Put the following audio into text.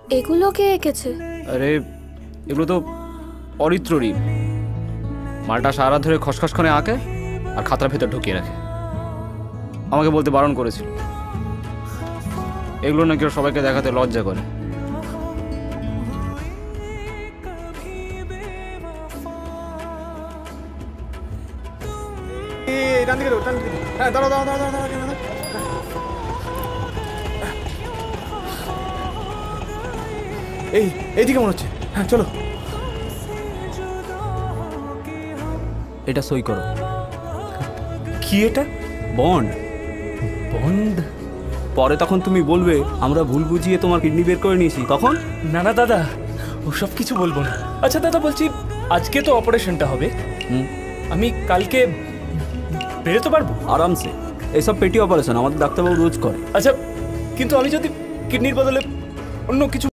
এগুলো কে এঁকেছে? আরে এগুলো তো অরিত্ররী। মালটা সারা ধরে খসখসখানে আঁকে আর খাতার ভেতর ঢুকিয়ে রাখে। আমাকে বলতে বারণ করেছিল, এগুলো নাকি ওর সবাইকে দেখাতে লজ্জা করে। এইদিকে মনে হচ্ছে। হ্যাঁ চলো। এটা সই করো। কি এটা? বন্ড। বন্ড? পরে তখন তুমি বলবে আমরা ভুল বুঝিয়ে তোমার কিডনি বের করে নিয়েছি, তখন? না না দাদা, ওসব কিছু বলবো না। আচ্ছা দাদা বলছি, আজকে তো অপারেশনটা হবে, আমি কালকে বেরোতে পারবো? আরামসে। এইসব পেটি অপারেশন আমাদের ডাক্তারবাবু রোজ করে। আচ্ছা, কিন্তু আমি যদি কিডনির বদলে অন্য কিছু